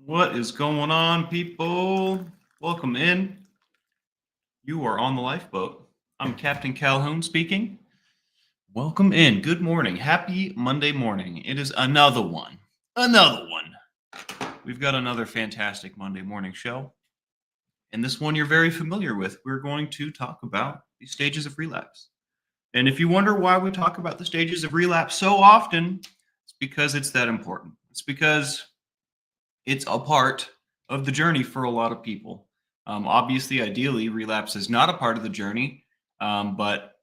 What is going on, people? Welcome in. You are on the lifeboat. I'm Captain Calhoun speaking. Welcome in. Good morning. Happy Monday morning. It is another one. Another one. We've got another fantastic Monday morning show. And this one you're very familiar with. We're going to talk about the stages of relapse. And if you wonder why we talk about the stages of relapse so often, it's because it's that important. It's because it's a part of the journey for a lot of people. Obviously, ideally, relapse is not a part of the journey, but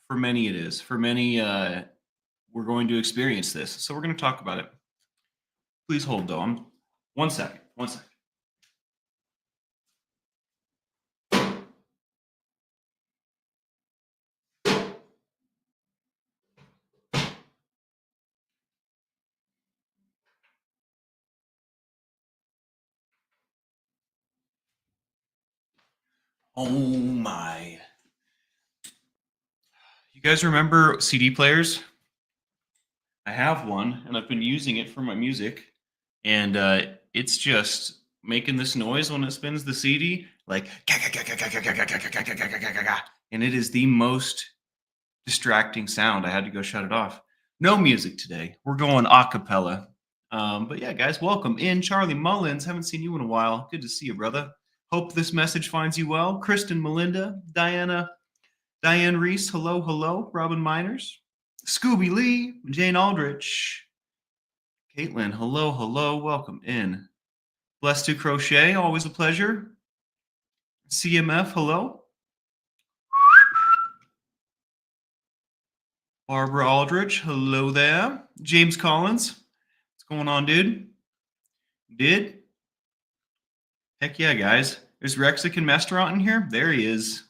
for many, it is. For many, we're going to experience this. So we're going to talk about it. Please hold, though. 1 second. 1 second. Oh my. You guys remember CD players? I have one, and I've been using it for my music, and it's just making this noise when it spins the CD, like, and it is the most distracting sound. I had to go shut it off. No music today. We're going a cappella. But yeah, guys, welcome in. Charlie Mullins, haven't seen you in a while. Good to see you, brother. Hope this message finds you well. Kristen Melinda, Diane Reese, hello, hello. Robin Miners, Scooby Lee, Jane Aldrich, Caitlin, hello, hello. Welcome in. Blessed to Crochet, always a pleasure. CMF, hello. Barbara Aldrich, hello there. James Collins, what's going on, dude? Did? Heck yeah, guys. There's Rexican Restaurant in here. There he is.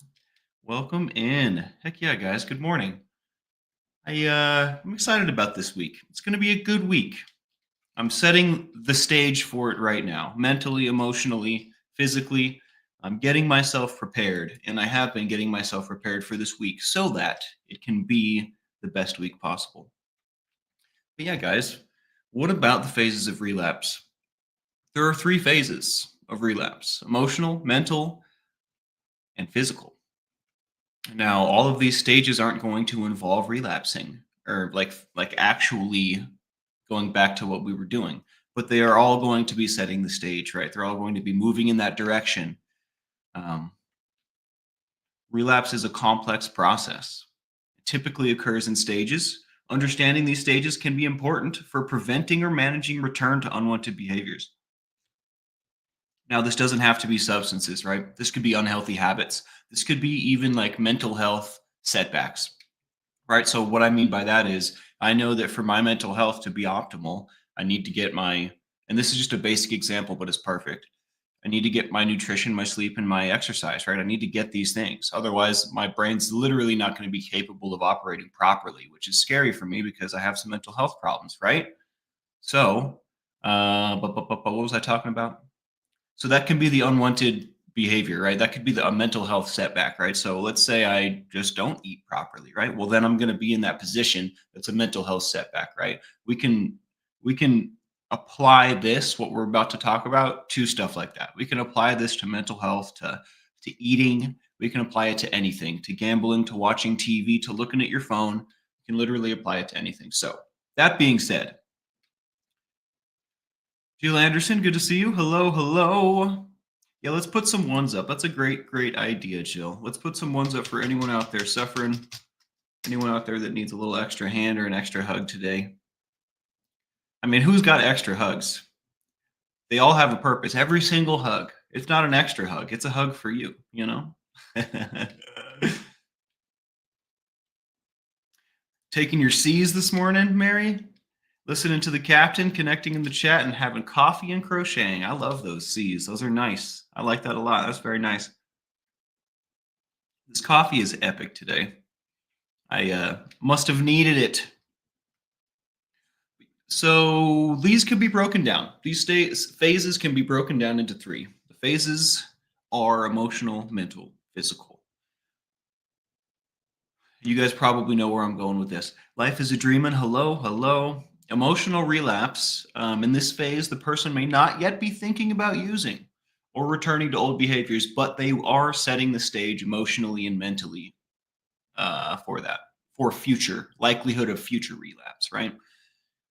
Welcome in. Heck yeah, guys. Good morning. I'm excited about this week. It's going to be a good week. I'm setting the stage for it right now, mentally, emotionally, physically. I'm getting myself prepared, and I have been getting myself prepared for this week so that it can be the best week possible. But yeah, guys, what about the phases of relapse? There are 3 phases of relapse: emotional, mental, and physical. Now, all of these stages aren't going to involve relapsing or like actually going back to what we were doing, but they are all going to be setting the stage, right? They're all going to be moving in that direction. Relapse is a complex process. It typically occurs in stages. Understanding these stages can be important for preventing or managing return to unwanted behaviors. Now, this doesn't have to be substances, right? This could be unhealthy habits. This could be even like mental health setbacks, right? So what I mean by that is I know that for my mental health to be optimal, I need to get and this is just a basic example, but it's perfect. I need to get my nutrition, my sleep, and my exercise, right? I need to get these things. Otherwise, my brain's literally not going to be capable of operating properly, which is scary for me because I have some mental health problems, right? So, but what was I talking about? So that can be the unwanted behavior, right? That could be a mental health setback, right? So let's say I just don't eat properly, right? Well, then I'm going to be in that position. That's a mental health setback, right? We can apply this, what we're about to talk about, to stuff like that. We can apply this to mental health, to eating. We can apply it to anything, to gambling, to watching TV, to looking at your phone. You can literally apply it to anything. So that being said, Jill Anderson, good to see you. Hello, hello. Yeah, let's put some ones up. That's a great, great idea, Jill. Let's put some ones up for anyone out there suffering, anyone out there that needs a little extra hand or an extra hug today. I mean, who's got extra hugs? They all have a purpose. Every single hug. It's not an extra hug. It's a hug for you, you know? Taking your C's this morning, Mary? Listening to the captain, connecting in the chat, and having coffee and crocheting. I love those C's. Those are nice. I like that a lot. That's very nice. This coffee is epic today. I must have needed it. So these could be broken down. These phases can be broken down into 3. The phases are emotional, mental, physical. You guys probably know where I'm going with this. Life is a dreamin'. Hello, hello. Emotional relapse. In this phase, the person may not yet be thinking about using or returning to old behaviors, but they are setting the stage emotionally and mentally for that, for future likelihood of future relapse, right?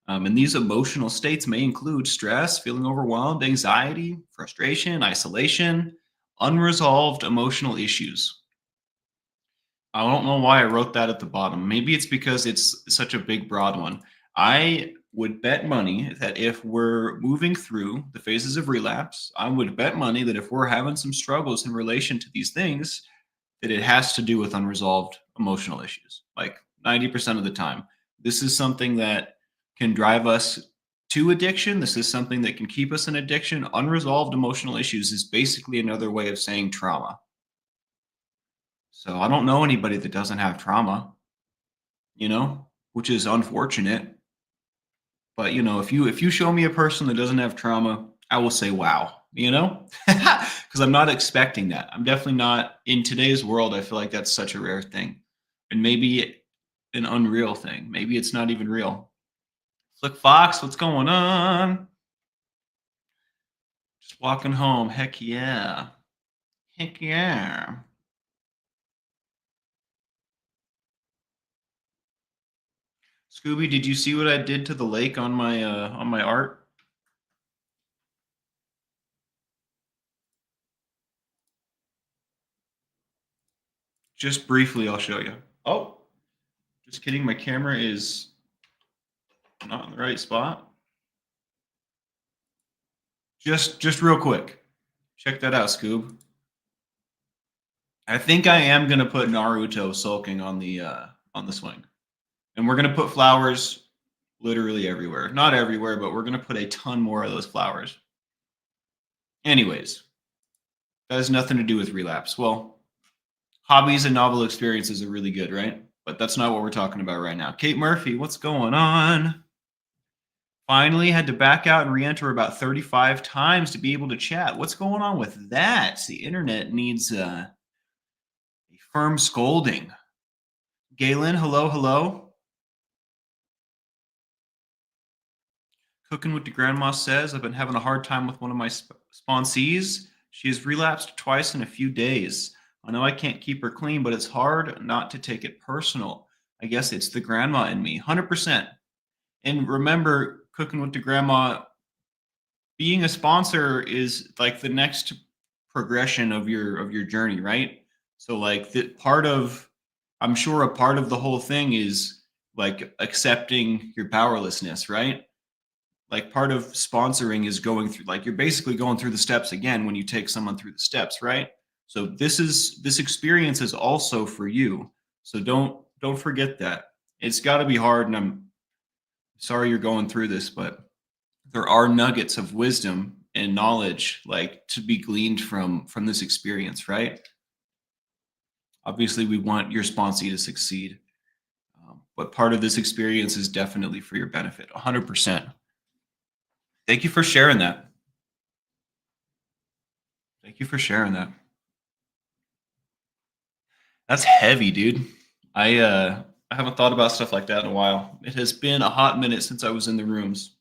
And these emotional states may include stress, feeling overwhelmed, anxiety, frustration, isolation, unresolved emotional issues. I don't know why I wrote that at the bottom. Maybe it's because it's such a big, broad one. I would bet money that if we're moving through the phases of relapse, I would bet money that if we're having some struggles in relation to these things, that it has to do with unresolved emotional issues. Like 90% of the time. This is something that can drive us to addiction. This is something that can keep us in addiction. Unresolved emotional issues is basically another way of saying trauma. So I don't know anybody that doesn't have trauma, which is unfortunate. But if you show me a person that doesn't have trauma, I will say wow, because I'm not expecting that. I'm definitely not in today's world. I feel like that's such a rare thing, and maybe an unreal thing. Maybe it's not even real. Flick Fox, what's going on? Just walking home. Heck yeah. Heck yeah. Scooby, did you see what I did to the lake on my art? Just briefly, I'll show you. Oh, just kidding. My camera is not in the right spot. Just real quick. Check that out, Scoob. I think I am gonna put Naruto sulking on the swing. And we're gonna put flowers literally everywhere. Not everywhere, but we're gonna put a ton more of those flowers. Anyways, that has nothing to do with relapse. Well, hobbies and novel experiences are really good, right? But that's not what we're talking about right now. Kate Murphy, what's going on? Finally had to back out and re-enter about 35 times to be able to chat. What's going on with that? The internet needs a firm scolding. Galen, hello, hello. Cooking with the Grandma says, I've been having a hard time with one of my sponsees. She has relapsed twice in a few days. I know I can't keep her clean, but it's hard not to take it personal. I guess it's the grandma in me, 100%. And remember, Cooking with the Grandma, being a sponsor is like the next progression of your journey, right? So like the part of I'm sure a part of the whole thing is like accepting your powerlessness, right? Like part of sponsoring is going through, like, you're basically going through the steps again when you take someone through the steps, right? So this experience is also for you. So don't forget that. It's got to be hard, and I'm sorry you're going through this, but there are nuggets of wisdom and knowledge like to be gleaned from this experience, right? Obviously we want your sponsee to succeed, but part of this experience is definitely for your benefit, 100%. Thank you for sharing that. Thank you for sharing that. That's heavy, dude. I haven't thought about stuff like that in a while. It has been a hot minute since I was in the rooms.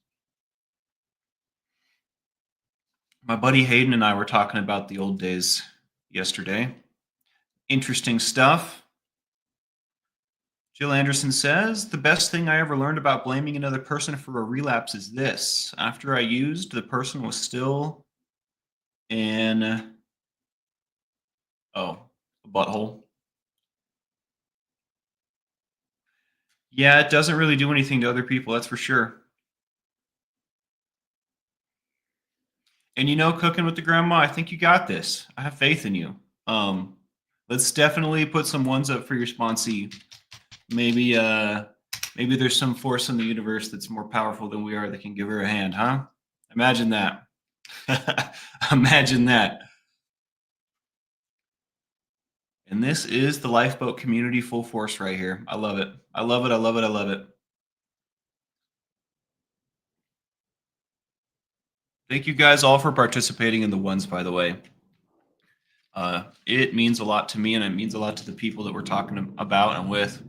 My buddy Hayden and I were talking about the old days yesterday. Interesting stuff. Jill Anderson says, the best thing I ever learned about blaming another person for a relapse is this. After I used, the person was still in, a butthole. Yeah, it doesn't really do anything to other people, that's for sure. And Cooking with the Grandma, I think you got this. I have faith in you. Um, let's definitely put some ones up for your sponsee. Maybe there's some force in the universe that's more powerful than we are that can give her a hand, huh? Imagine that. Imagine that. And this is the lifeboat community full force right here. I love it. I love it. I love it. I love it. Thank you guys all for participating in the ones, by the way. It means a lot to me, and it means a lot to the people that we're talking about and with.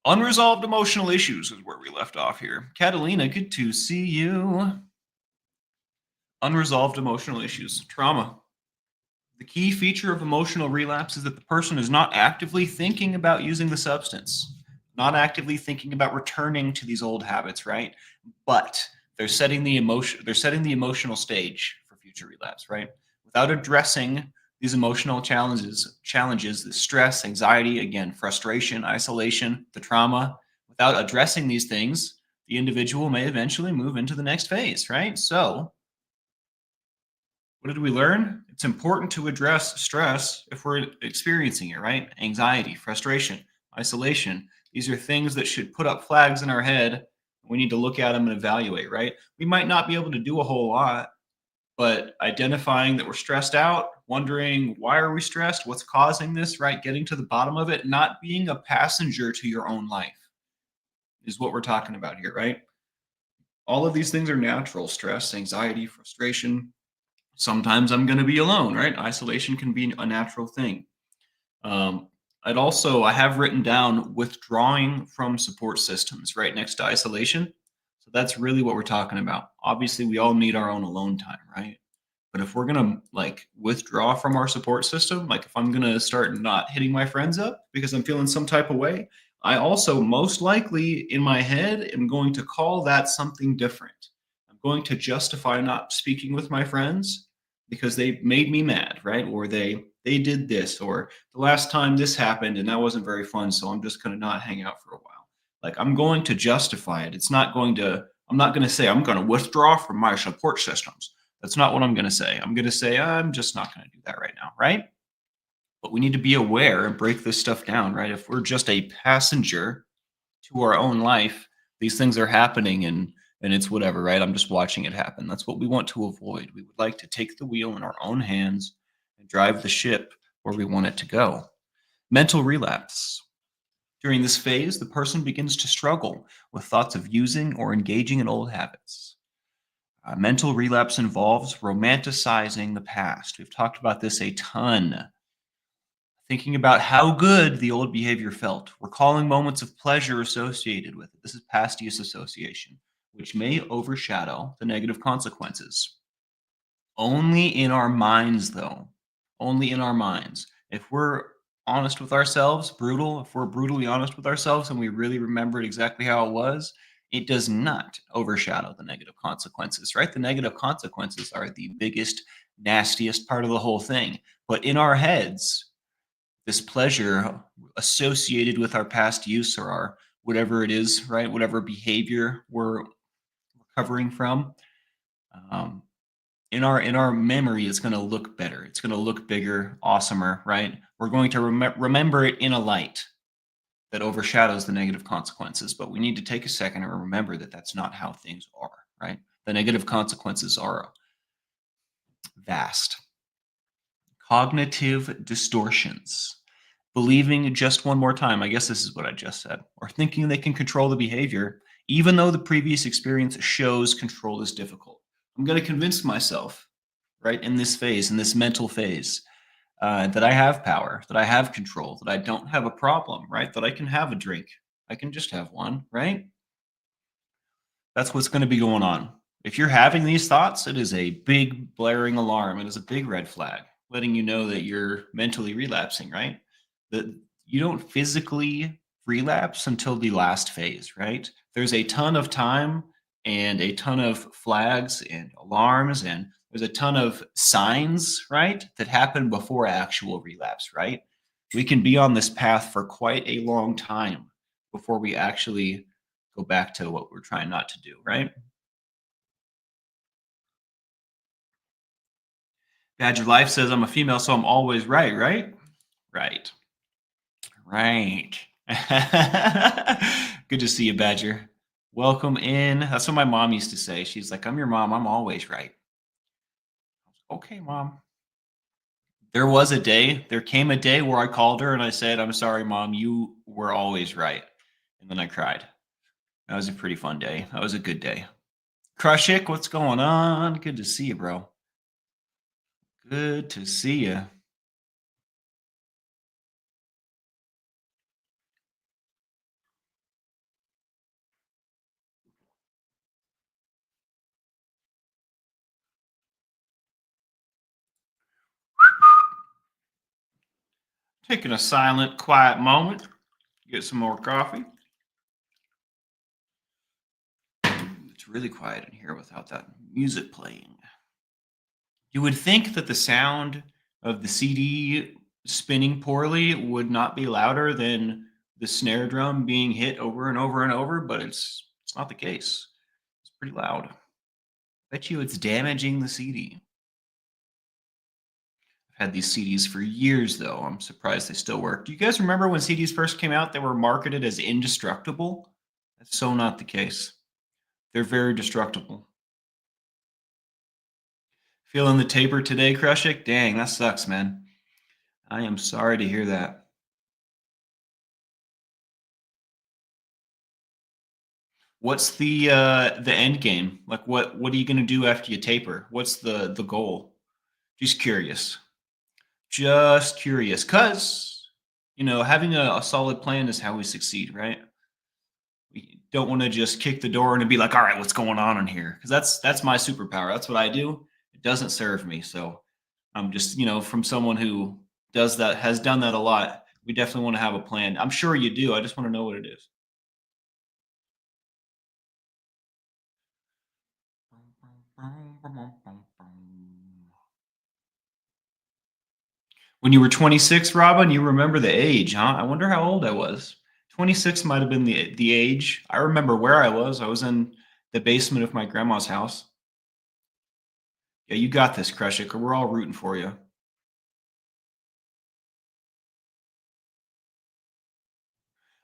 Unresolved emotional issues is where we left off here. Catalina, good to see you. Unresolved emotional issues, trauma. The key feature of emotional relapse is that the person is not actively thinking about using the substance, not actively thinking about returning to these old habits, right? But they're setting the emotional stage for future relapse, right? Without addressing these emotional challenges, the stress, anxiety, again, frustration, isolation, the trauma, without addressing these things, the individual may eventually move into the next phase, right? So, what did we learn? It's important to address stress if we're experiencing it, right? Anxiety, frustration, isolation. These are things that should put up flags in our head. We need to look at them and evaluate, right? We might not be able to do a whole lot, but identifying that we're stressed out, wondering why are we stressed, what's causing this, right? Getting to the bottom of it, not being a passenger to your own life is what we're talking about here, right? All of these things are natural: stress, anxiety, frustration. Sometimes I'm going to be alone, right? Isolation can be a natural thing. Um, I have written down withdrawing from support systems right next to isolation. So that's really what we're talking about. Obviously, we all need our own alone time, right? But if we're gonna like withdraw from our support system, like if I'm gonna start not hitting my friends up because I'm feeling some type of way, I also most likely in my head am going to call that something different. I'm going to justify not speaking with my friends because they made me mad, right? Or they did this, or the last time this happened and that wasn't very fun, so I'm just gonna not hang out for a while. Like I'm going to justify it. I'm not gonna say I'm gonna withdraw from my support systems. That's not what I'm going to say. I'm going to say, I'm just not going to do that right now. Right. But we need to be aware and break this stuff down. Right. If we're just a passenger to our own life, these things are happening and it's whatever. Right. I'm just watching it happen. That's what we want to avoid. We would like to take the wheel in our own hands and drive the ship where we want it to go. Mental relapse. During this phase, the person begins to struggle with thoughts of using or engaging in old habits. Mental relapse involves romanticizing the past. We've talked about this a ton. Thinking about how good the old behavior felt, recalling moments of pleasure associated with it. This is past use association, which may overshadow the negative consequences. Only in our minds, though. Only in our minds. If we're honest with ourselves, if we're brutally honest with ourselves and we really remembered exactly how it was, it does not overshadow the negative consequences, right? The negative consequences are the biggest, nastiest part of the whole thing. But in our heads, this pleasure associated with our past use or our whatever it is, right? Whatever behavior we're recovering from, um, in our memory, it's going to look better. It's going to look bigger, awesomer, right? We're going to remember it in a light that overshadows the negative consequences. But we need to take a second and remember that that's not how things are, right? The negative consequences are vast. Cognitive distortions. Believing just one more time, I guess this is what I just said, or thinking they can control the behavior, even though the previous experience shows control is difficult. I'm going to convince myself, right, in this phase, in this mental phase, that I have power, that I have control, that I don't have a problem, right? That I can have a drink. I can just have one, right? That's what's going to be going on. If you're having these thoughts, it is a big blaring alarm. It is a big red flag, letting you know that you're mentally relapsing, right? That you don't physically relapse until the last phase, right? There's a ton of time and a ton of flags and alarms, and there's a ton of signs, right, that happen before actual relapse, right? We can be on this path for quite a long time before we actually go back to what we're trying not to do, right? Badger Life says I'm a female, so I'm always right, right? Right. Right. Good to see you, Badger. Welcome in. That's what my mom used to say. She's like, I'm your mom. I'm always right. Okay, mom. There came a day where I called her and I said, I'm sorry, mom, you were always right. And then I cried. That was a pretty fun day. That was a good day. Krushik, what's going on? Good to see you, bro. Good to see you. Taking a silent, quiet moment, get some more coffee. It's really quiet in here without that music playing. You would think that the sound of the CD spinning poorly would not be louder than the snare drum being hit over and over and over, but it's not the case. It's pretty loud. Bet you it's damaging the CD. I've had these CDs for years though. I'm surprised they still work. Do you guys remember when CDs first came out, they were marketed as indestructible? That's so not the case. They're very destructible. Feeling the taper today, Krushik? Dang, that sucks, man. I am sorry to hear that. What's the end game? Like what are you gonna do after you taper? What's the goal? Just curious. Just curious. Cause having a solid plan is how we succeed, right? We don't want to just kick the door in and be like, all right, what's going on in here? Because that's my superpower. That's what I do. It doesn't serve me. So I'm just, from someone who does that, has done that a lot. We definitely want to have a plan. I'm sure you do. I just want to know what it is. When you were 26, Robin, you remember the age, huh? I wonder how old I was. 26 might have been the age. I remember where I was. I was in the basement of my grandma's house. Yeah, you got this, Krushik. We're all rooting for you.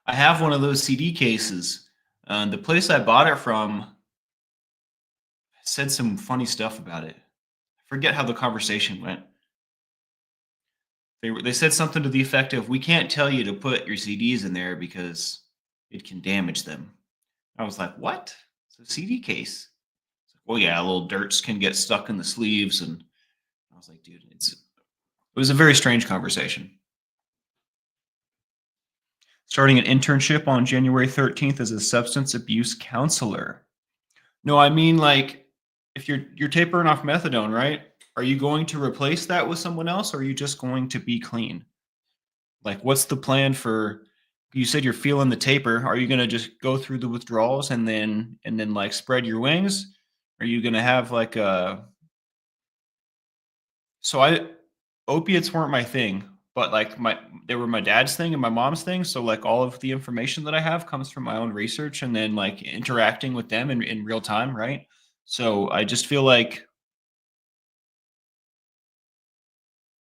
I have one of those CD cases. The place I bought it from said some funny stuff about it. I forget how the conversation went. They said something to the effect of, "We can't tell you to put your CDs in there because it can damage them." I was like, "What? It's a CD case?" It's like, "Well, yeah, little dirts can get stuck in the sleeves," and I was like, "Dude, it was a very strange conversation." Starting an internship on January 13th as a substance abuse counselor. No, I mean like if you're tapering off methadone, right? Are you going to replace that with someone else or are you just going to be clean? Like what's the plan for you said you're feeling the taper. Are you going to just go through the withdrawals and then like spread your wings? Are you going to have like a so I opiates weren't my thing, but like they were my dad's thing and my mom's thing. So like all of the information that I have comes from my own research and then like interacting with them in real time, right? So I just feel like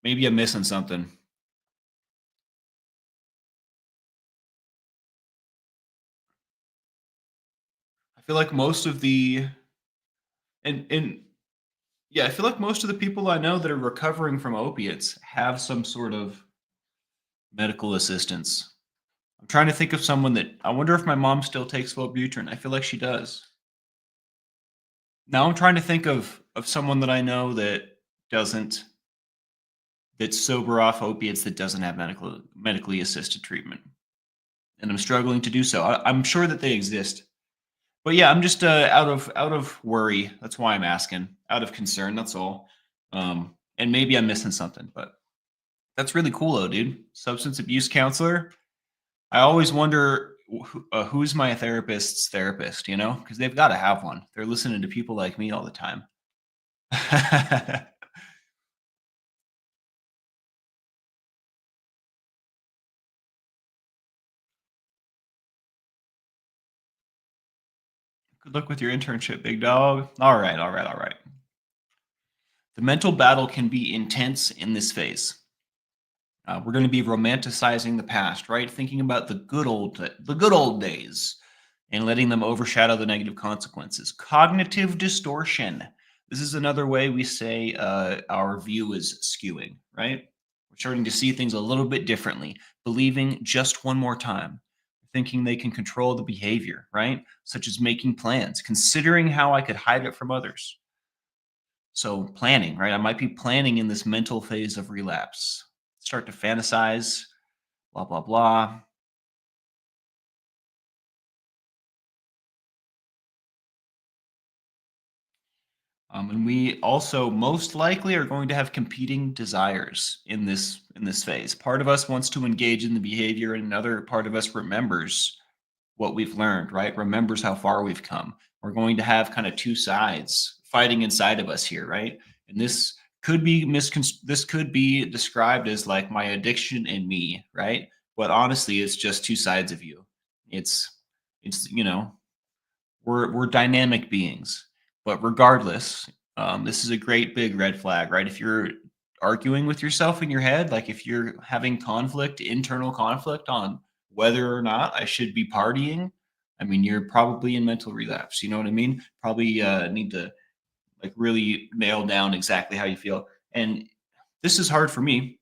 maybe I'm missing something. I feel like most of the and yeah, I feel like most of the people I know that are recovering from opiates have some sort of medical assistance. I'm trying to think of someone that I wonder if my mom still takes Wellbutrin. I feel like she does. Now I'm trying to think of someone that I know that doesn't that's sober off opiates that doesn't have medically assisted treatment, and I'm struggling to do so. I'm sure that they exist, but yeah, I'm just out of worry. That's why I'm asking. Out of concern. That's all. And maybe I'm missing something, but that's really cool, though, dude. Substance abuse counselor. I always wonder who's my therapist's therapist. Because they've got to have one. They're listening to people like me all the time. Good luck with your internship, big dog. All right, all right, all right. The mental battle can be intense in this phase. We're going to be romanticizing the past, right? Thinking about the good old days, and letting them overshadow the negative consequences. Cognitive distortion. This is another way we say our view is skewing, right? We're starting to see things a little bit differently, believing just one more time, thinking they can control the behavior, right? Such as making plans, considering how I could hide it from others. So planning, right? I might be planning in this mental phase of relapse. Start to fantasize, blah, blah, blah. And we also most likely are going to have competing desires in this phase. Part of us wants to engage in the behavior, and another part of us remembers what we've learned, right? Remembers how far we've come. We're going to have kind of two sides fighting inside of us here, right? And this could be described as like my addiction and me, right? But honestly, it's just two sides of you. It's it's we're dynamic beings. But regardless, this is a great big red flag, right? If you're arguing with yourself in your head, like if you're having conflict, internal conflict on whether or not I should be partying, I mean, you're probably in mental relapse. You know what I mean? Probably need to like really nail down exactly how you feel. And this is hard for me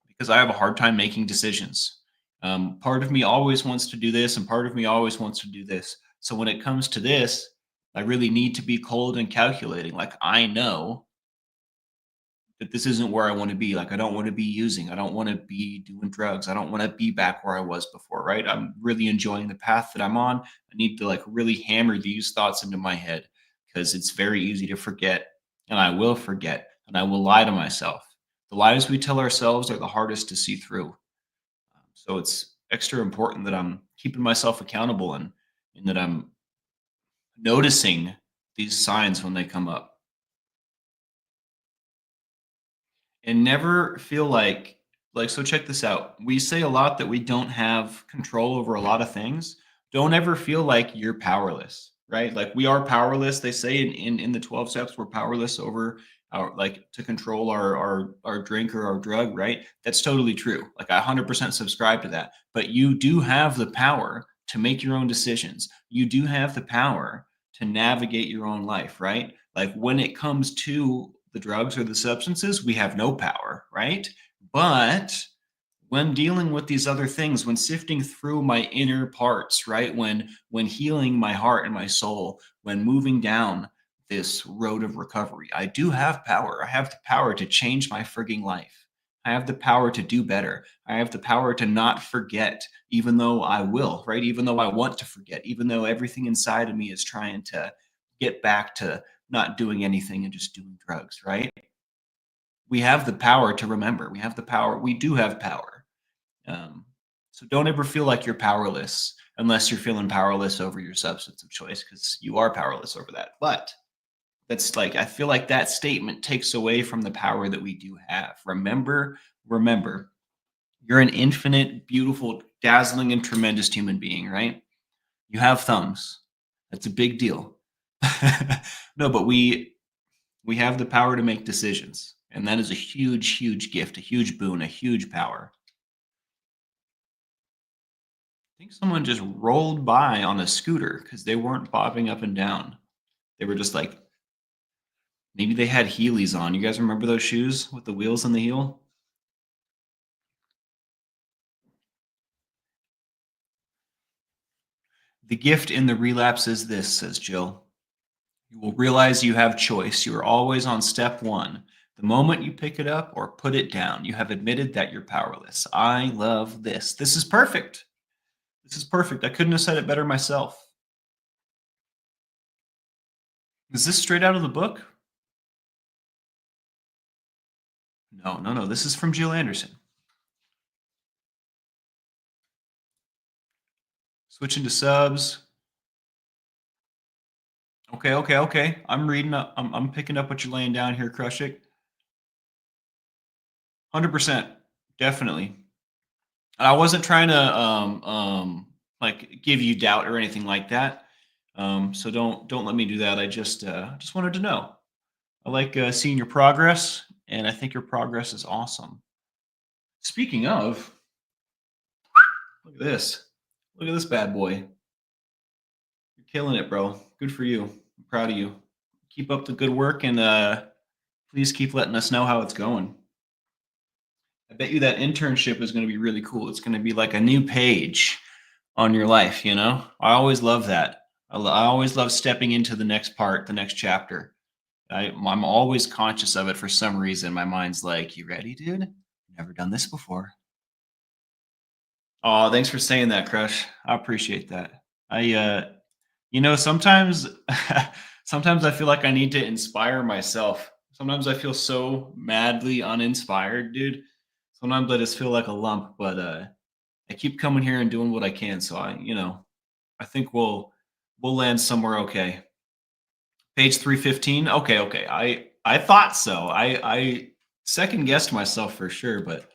because I have a hard time making decisions. Part of me always wants to do this, and part of me always wants to do this. So when it comes to this, I really need to be cold and calculating. Like I know that this isn't where I want to be. Like I don't want to be using. I don't want to be doing drugs. I don't want to be back where I was before. Right? I'm really enjoying the path that I'm on. I need to like really hammer these thoughts into my head because it's very easy to forget, and I will forget, and I will lie to myself. The lies we tell ourselves are the hardest to see through. So it's extra important that I'm keeping myself accountable and that I'm noticing these signs when they come up. And never feel like so check this out. We say a lot that we don't have control over a lot of things. Don't ever feel like you're powerless, right? Like we are powerless. They say in the 12 steps we're powerless over our like to control our drink or our drug, right? That's totally true. Like I 100% subscribe to that. But you do have the power to make your own decisions. You do have the power to navigate your own life, right? Like when it comes to the drugs or the substances, we have no power, right? But when dealing with these other things, when sifting through my inner parts, right? When healing my heart and my soul, when moving down this road of recovery, I do have power. I have the power to change my frigging life. I have the power to do better. I have the power to not forget, even though I will, right? Even though I want to forget, even though everything inside of me is trying to get back to not doing anything and just doing drugs, right? We have the power to remember. We have the power. We do have power. Um, so don't ever feel like you're powerless unless you're feeling powerless over your substance of choice because you are powerless over that. But that's like, I feel like that statement takes away from the power that we do have. Remember, you're an infinite, beautiful, dazzling, and tremendous human being, right? You have thumbs. That's a big deal. No, but we have the power to make decisions. And that is a huge, huge gift, a huge boon, a huge power. I think someone just rolled by on a scooter because they weren't bobbing up and down. They were just like, maybe they had Heelys on. You guys remember those shoes with the wheels on the heel? The gift in the relapse is this, says Jill. You will realize you have choice. You are always on step one. The moment you pick it up or put it down, you have admitted that you're powerless. I love this. This is perfect. This is perfect. I couldn't have said it better myself. Is this straight out of the book? No, no, no. This is from Jill Anderson. Switching to subs. Okay, okay, okay. I'm reading up. I'm picking up what you're laying down here, Crush It. 100%. Definitely. And I wasn't trying to like give you doubt or anything like that. So don't let me do that. I just wanted to know. I like seeing your progress, and I think your progress is awesome. Speaking of, look at this. Look at this bad boy. You're killing it, bro. Good for you. I'm proud of you. Keep up the good work, and please keep letting us know how it's going. I bet you that internship is going to be really cool. It's going to be like a new page on your life, you know? I always love that. I always love stepping into the next part, the next chapter. I'm always conscious of it for some reason. My mind's like, you ready, dude? Never done this before. Oh, thanks for saying that, Crush. I appreciate that. I sometimes Sometimes I feel like I need to inspire myself. Sometimes I feel so madly uninspired, dude. Sometimes I just feel like a lump, but I keep coming here and doing what I can. So I think we'll land somewhere okay. Page 315. Okay, okay. I thought so. I second guessed myself for sure, but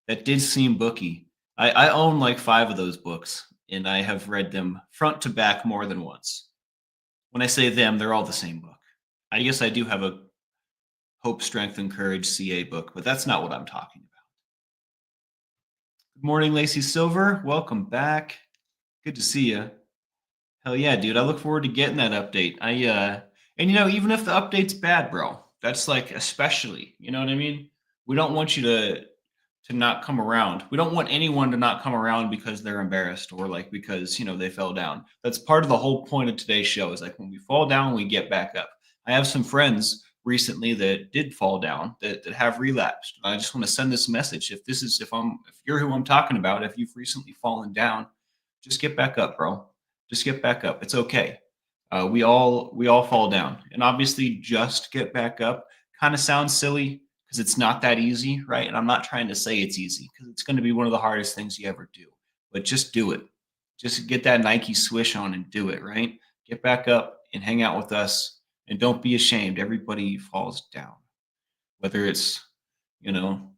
that did seem booky. I own like 5 of those books, and I have read them front to back more than once. When I say them, they're all the same book. I guess I do have a Hope, Strength, and Courage CA book, but that's not what I'm talking about. Good morning, Lacey Silver. Welcome back. Good to see you. Hell yeah, dude. I look forward to getting that update. And even if the update's bad, bro, that's like especially, you know what I mean? We don't want you to not come around. We don't want anyone to not come around because they're embarrassed or like because, they fell down. That's part of the whole point of today's show is like when we fall down, we get back up. I have some friends recently that did fall down that have relapsed. And I just want to send this message. If you're who I'm talking about, if you've recently fallen down, just get back up, bro. Just get back up. It's okay. We all fall down, and obviously, just get back up kind of sounds silly because it's not that easy, right? And I'm not trying to say it's easy because it's going to be one of the hardest things you ever do. But just do it. Just get that Nike swish on and do it, right? Get back up and hang out with us, and don't be ashamed. Everybody falls down, whether it's you know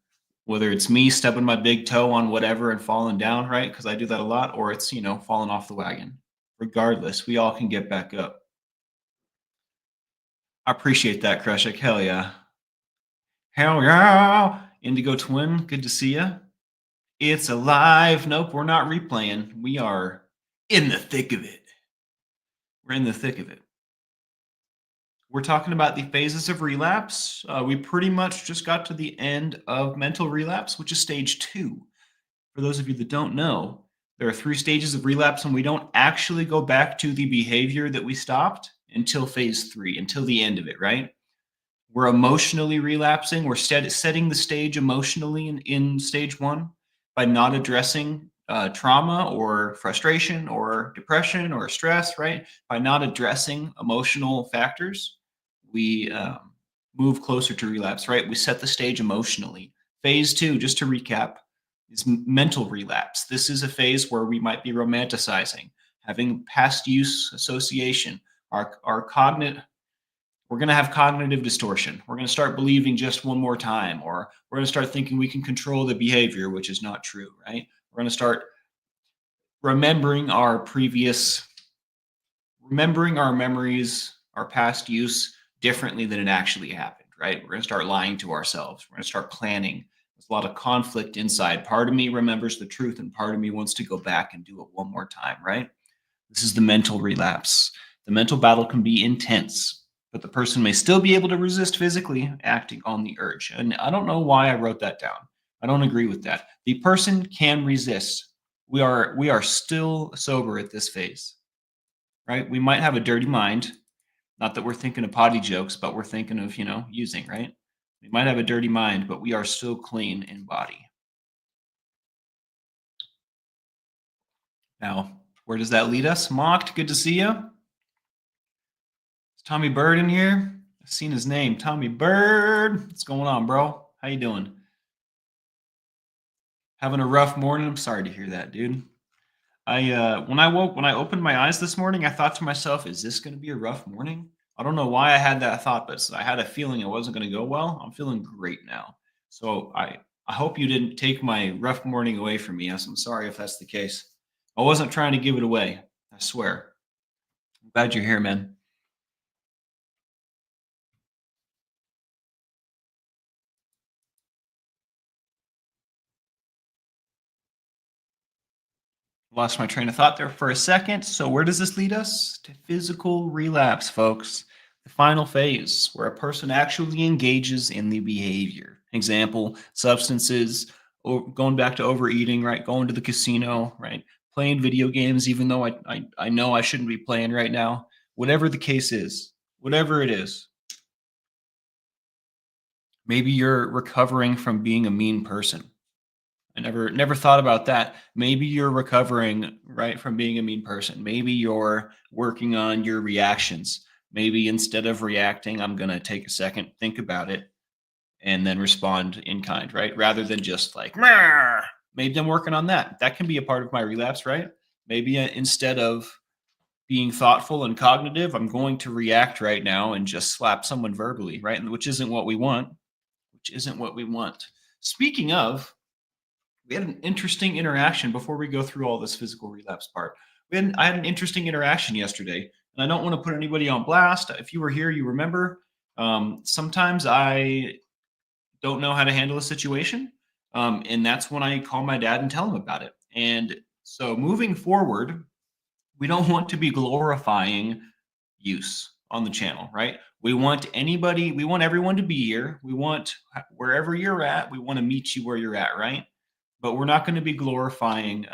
whether it's me stubbing my big toe on whatever and falling down, right? Because I do that a lot, or it's falling off the wagon. Regardless, we all can get back up. I appreciate that, Krushik. Hell yeah. Hell yeah. Indigo Twin, good to see you. It's alive. Nope, we're not replaying. We are in the thick of it. We're in the thick of it. We're talking about the phases of relapse. We pretty much just got to the end of mental relapse, which is stage 2. For those of you that don't know, there are 3 stages of relapse, and we don't actually go back to the behavior that we stopped until phase 3, until the end of it, right? We're emotionally relapsing. We're setting the stage emotionally in stage 1 by not addressing trauma or frustration or depression or stress, right? By not addressing emotional factors, we move closer to relapse, right? We set the stage emotionally. Phase 2, just to recap, is mental relapse. This is a phase where we might be romanticizing, having past use association, our cognitive we're going to have cognitive distortion. We're going to start believing just one more time, or we're going to start thinking we can control the behavior, which is not true, right? We're going to start remembering remembering our memories, our past use differently than it actually happened, right? We're going to start lying to ourselves. We're going to start planning. There's a lot of conflict inside. Part of me remembers the truth, and part of me wants to go back and do it one more time, right? This is the mental relapse. The mental battle can be intense, but the person may still be able to resist physically acting on the urge. And I don't know why I wrote that down. I don't agree with that. The person can resist. We are still sober at this phase, right? We might have a dirty mind. Not that we're thinking of potty jokes, but we're thinking of, using, right? We might have a dirty mind, but we are still clean in body. Now, where does that lead us? Mocked, good to see you. Is Tommy Bird in here? I've seen his name, Tommy Bird. What's going on, bro? How you doing? Having a rough morning? I'm sorry to hear that, dude. When I opened my eyes this morning, I thought to myself, is this going to be a rough morning? I don't know why I had that thought, but I had a feeling it wasn't going to go well. I'm feeling great now. So I hope you didn't take my rough morning away from me. I'm sorry if that's the case. I wasn't trying to give it away. I swear. I'm glad you're here, man. Lost my train of thought there for a second. So where does this lead us? To physical relapse, folks. The final phase where a person actually engages in the behavior. Example, substances, or going back to overeating, right? Going to the casino, right? Playing video games, even though I know I shouldn't be playing right now. Whatever the case is, whatever it is. Maybe you're recovering from being a mean person. I never thought about that. Maybe you're recovering, right, from being a mean person. Maybe you're working on your reactions. Maybe instead of reacting, I'm going to take a second, think about it, and then respond in kind, right? Rather than just like, "Meh." Maybe I'm working on that. That can be a part of my relapse, right? Maybe instead of being thoughtful and cognitive, I'm going to react right now and just slap someone verbally, right? And which isn't what we want, which isn't what we want. Speaking of, we had an interesting interaction before we go through all this physical relapse part. I had an interesting interaction yesterday, and I don't want to put anybody on blast. If you were here, you remember. Sometimes I don't know how to handle a situation, and that's when I call my dad and tell him about it. And so, moving forward, we don't want to be glorifying use on the channel, right? We want everyone to be here. We want wherever you're at, we want to meet you where you're at, right? But we're not going to be glorifying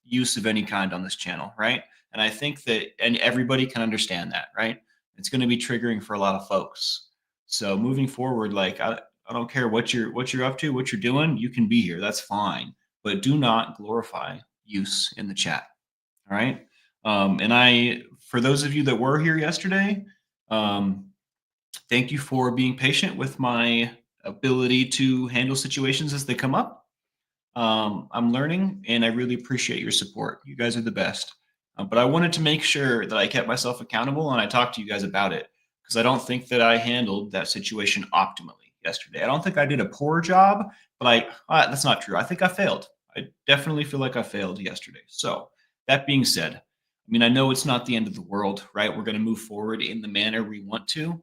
use of any kind on this channel, right? And I think that, and everybody can understand that, right? It's going to be triggering for a lot of folks. So moving forward, like I don't care what you're up to, what you're doing, you can be here. That's fine, but do not glorify use in the chat. All right. And for those of you that were here yesterday, um, thank you for being patient with my ability to handle situations as they come up. I'm learning and I really appreciate your support. You guys are the best. But I wanted to make sure that I kept myself accountable and I talked to you guys about it because I don't think that I handled that situation optimally yesterday. I don't think I did a poor job, but that's not true. I think I failed. I definitely feel like I failed yesterday. So, that being said, I mean, I know it's not the end of the world, right? We're going to move forward in the manner we want to,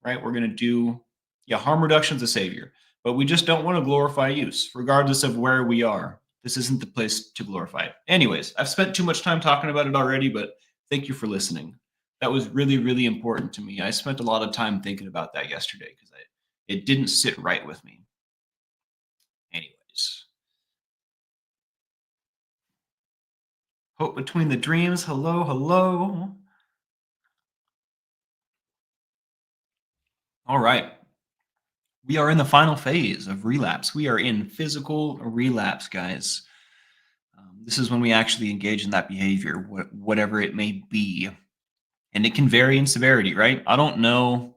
right? We're going to do, yeah, harm reduction's a savior, but we just don't want to glorify use, regardless of where we are. This isn't the place to glorify it. Anyways, I've spent too much time talking about it already, but thank you for listening. That was really, really important to me. I spent a lot of time thinking about that yesterday because it didn't sit right with me. Anyways, hope between the dreams. Hello, hello. All right. We are in the final phase of relapse. We are in physical relapse, guys. This is when we actually engage in that behavior, whatever it may be. And it can vary in severity, right? I don't know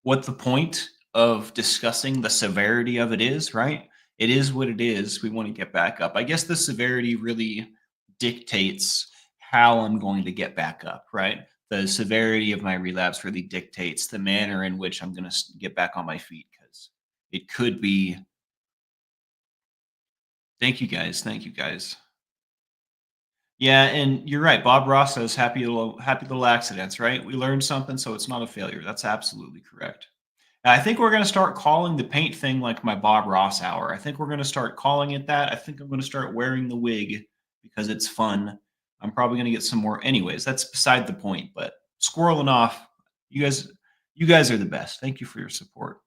what the point of discussing the severity of it is, right? It is what it is. We want to get back up. I guess the severity really dictates how I'm going to get back up, right? The severity of my relapse really dictates the manner in which I'm going to get back on my feet because it could be. Thank you guys. Thank you guys. Yeah, and you're right. Bob Ross says happy little accidents, right? We learned something, so it's not a failure. That's absolutely correct. I think we're going to start calling the paint thing like my Bob Ross hour. I think we're going to start calling it that. I think I'm going to start wearing the wig because it's fun. I'm probably going to get some more. Anyways, that's beside the point. But squirreling off, you guys, you guys are the best. Thank you for your support.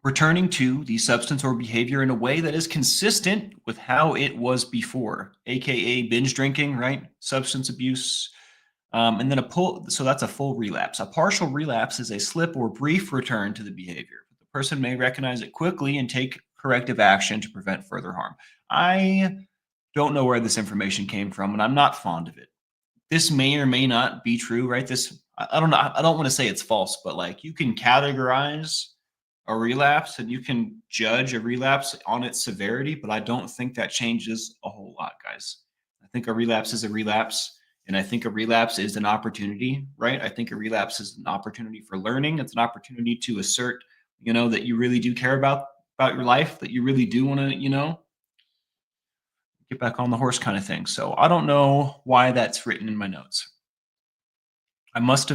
Returning to the substance or behavior in a way that is consistent with how it was before, aka binge drinking, right? Substance abuse. And then so that's a full relapse. A partial relapse is a slip or brief return to the behavior. The person may recognize it quickly and take corrective action to prevent further harm. I don't know where this information came from, and I'm not fond of it. This may or may not be true, right? I don't know. I don't want to say it's false, but like you can categorize a relapse and you can judge a relapse on its severity, but I don't think that changes a whole lot, guys. I think a relapse is a relapse, and I think a relapse is an opportunity, right? I think a relapse is an opportunity for learning. It's an opportunity to assert, that you really do care about your life, that you really do want to, get back on the horse kind of thing. So I don't know why that's written in my notes. I must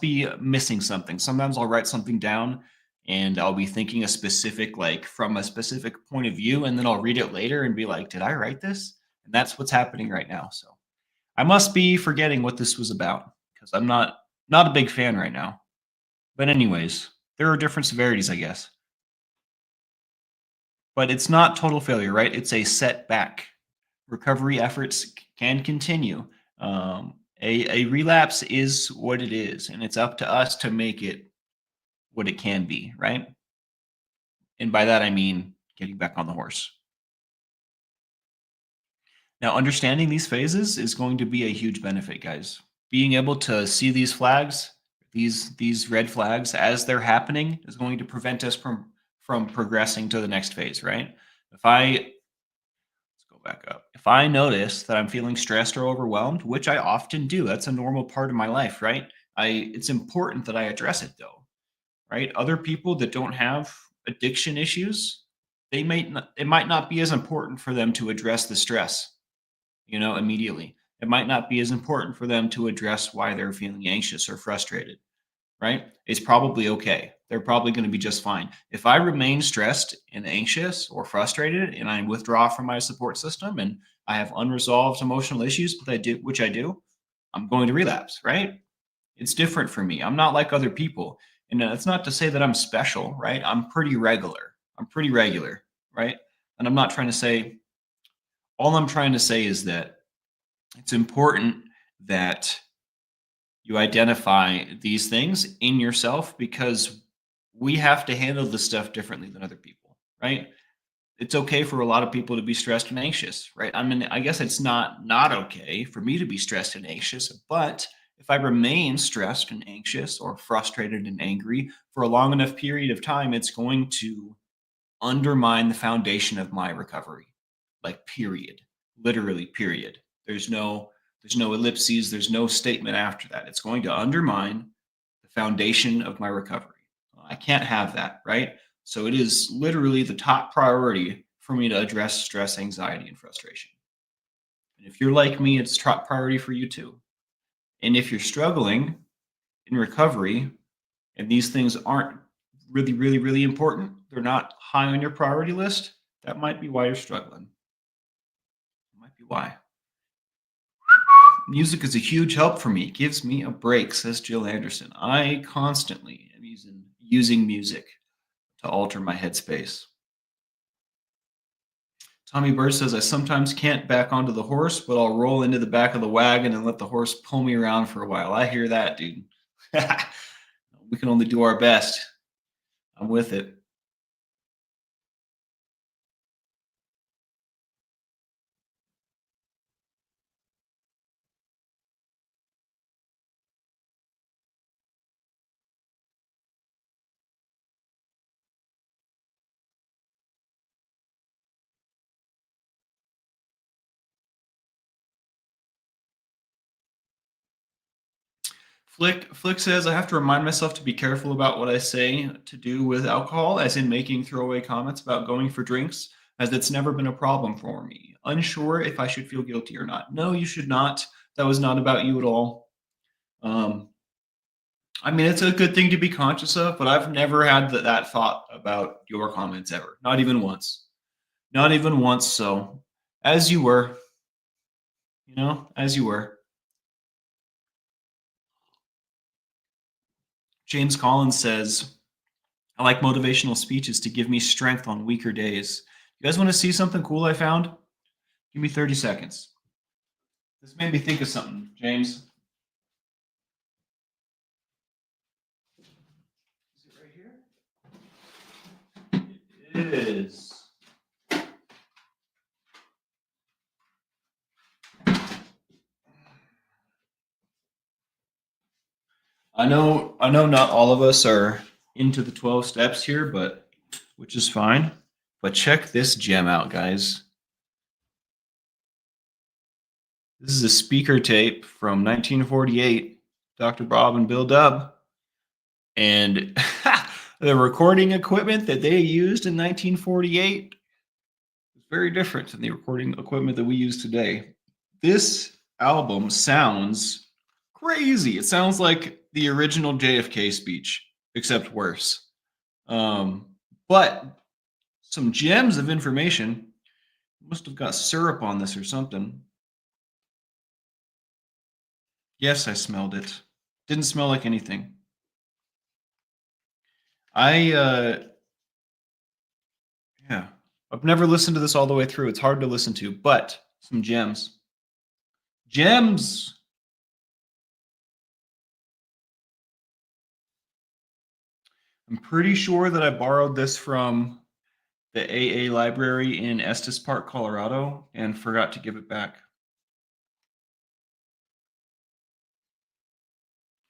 be missing something. Sometimes I'll write something down and I'll be thinking like from a specific point of view, and then I'll read it later and be like, did I write this? And that's what's happening right now. So I must be forgetting what this was about because I'm not a big fan right now. But anyways, there are different severities, I guess. But it's not total failure, right? It's a setback. Recovery efforts can continue. A relapse is what it is, and it's up to us to make it what it can be, right? And by that, I mean getting back on the horse. Now, understanding these phases is going to be a huge benefit, guys. Being able to see these flags, these red flags as they're happening is going to prevent us from progressing to the next phase, right? If I let's go back up. If I notice that I'm feeling stressed or overwhelmed, which I often do, that's a normal part of my life, right? I It's important that I address it though, right? Other people that don't have addiction issues, it might not be as important for them to address the stress, immediately. It might not be as important for them to address why they're feeling anxious or frustrated, right? It's probably okay. They're probably going to be just fine. If I remain stressed and anxious or frustrated and I withdraw from my support system and I have unresolved emotional issues, which I do, I'm going to relapse, right? It's different for me. I'm not like other people. And that's not to say that I'm special, right? I'm pretty regular. I'm pretty regular, right? And all I'm trying to say is that it's important that you identify these things in yourself because we have to handle this stuff differently than other people, right? It's okay for a lot of people to be stressed and anxious, right? I mean, I guess it's not okay for me to be stressed and anxious, but if I remain stressed and anxious or frustrated and angry for a long enough period of time, it's going to undermine the foundation of my recovery. Like period. Literally period. There's no ellipses, there's no statement after that. It's going to undermine the foundation of my recovery. I can't have that, right? So it is literally the top priority for me to address stress, anxiety, and frustration. And if you're like me, it's top priority for you too. And if you're struggling in recovery and these things aren't really, really, really important, they're not high on your priority list, that might be why you're struggling. Might be why. Music is a huge help for me. It gives me a break, says Jill Anderson. I constantly am using music to alter my headspace. Tommy Bird says, I sometimes can't back onto the horse, but I'll roll into the back of the wagon and let the horse pull me around for a while. I hear that, dude. We can only do our best. I'm with it. Flick says I have to remind myself to be careful about what I say to do with alcohol, as in making throwaway comments about going for drinks, as it's never been a problem for me. Unsure if I should feel guilty or not. No, you should not. That was not about you at all. Um, I mean, it's a good thing to be conscious of, but I've never had that thought about your comments ever. Not even once. Not even once. So, as you were, as you were. James Collins says, I like motivational speeches to give me strength on weaker days. You guys want to see something cool I found? Give me 30 seconds. This made me think of something, James. Is it right here? It is. I know not all of us are into the 12 steps here, but which is fine. But check this gem out, guys. This is a speaker tape from 1948, Dr. Bob and Bill Dubb. And the recording equipment that they used in 1948 is very different than the recording equipment that we use today. This album sounds crazy. It sounds like the original JFK speech, except worse. But some gems of information. Must have got syrup on this or something. Yes, I smelled it. Didn't smell like anything. Yeah, I've never listened to this all the way through. It's hard to listen to, but some gems. Gems. I'm pretty sure that I borrowed this from the AA library in Estes Park, Colorado, and forgot to give it back.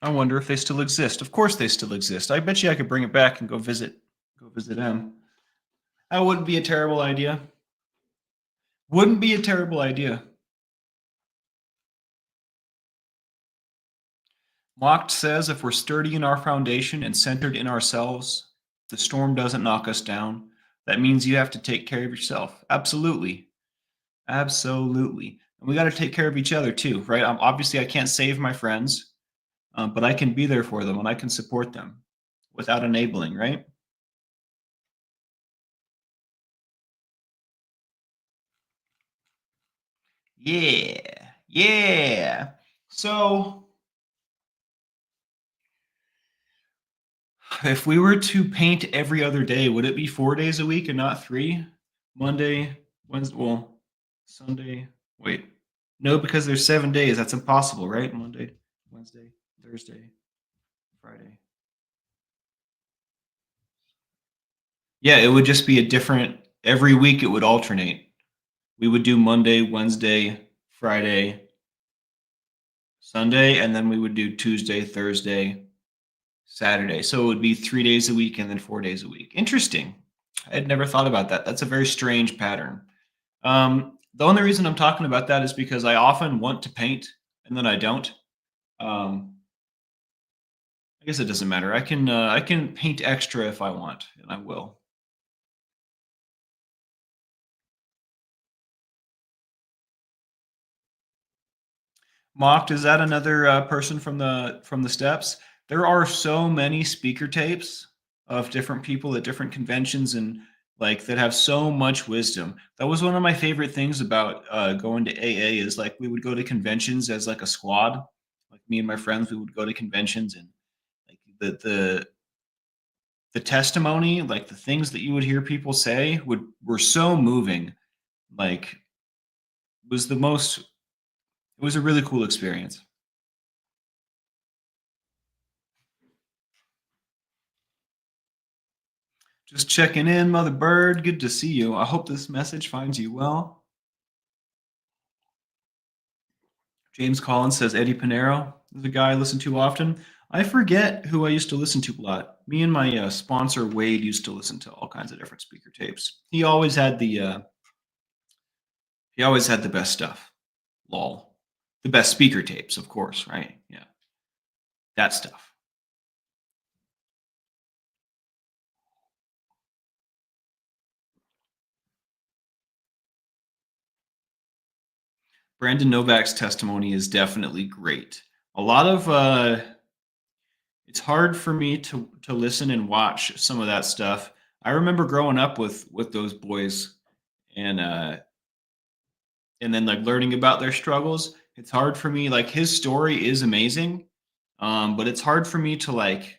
I wonder if they still exist. Of course they still exist. I bet you I could bring it back and go visit them. That wouldn't be a terrible idea. Wouldn't be a terrible idea. Mocked says if we're sturdy in our foundation and centered in ourselves, the storm doesn't knock us down. That means you have to take care of yourself. Absolutely. Absolutely. And we got to take care of each other too, right? Obviously, I can't save my friends, but I can be there for them and I can support them without enabling, right? Yeah. Yeah. So if we were to paint every other day, would it be 4 days a week and not three? Monday, Wednesday, well, Sunday. Wait. No, because there's 7 days. That's impossible, right? Monday, Wednesday, Thursday, Friday. Yeah, it would just be a different, every week it would alternate. We would do Monday, Wednesday, Friday, Sunday, and then we would do Tuesday, Thursday, Saturday. So it would be 3 days a week and then 4 days a week. Interesting. I had never thought about that. That's a very strange pattern. The only reason I'm talking about that is because I often want to paint and then I don't. Um, I guess it doesn't matter. I can paint extra if I want, and I will. Mocked, is that another person from the steps? There are so many speaker tapes of different people at different conventions and like that have so much wisdom. That was one of my favorite things about going to AA is like we would go to conventions as like a squad. Like me and my friends, we would go to conventions and like the testimony, like the things that you would hear people say would were so moving. Like was the most it was a really cool experience. Just checking in, Mother Bird. Good to see you. I hope this message finds you well. James Collins says Eddie Pinero is a guy I listen to often. I forget who I used to listen to a lot. Me and my sponsor Wade used to listen to all kinds of different speaker tapes. He always had the best stuff. Lol. The best speaker tapes, of course, right? Yeah. That stuff. Brandon Novak's testimony is definitely great. A lot of it's hard for me to listen and watch some of that stuff. I remember growing up with those boys and then like learning about their struggles. It's hard for me. Like his story is amazing, but it's hard for me to like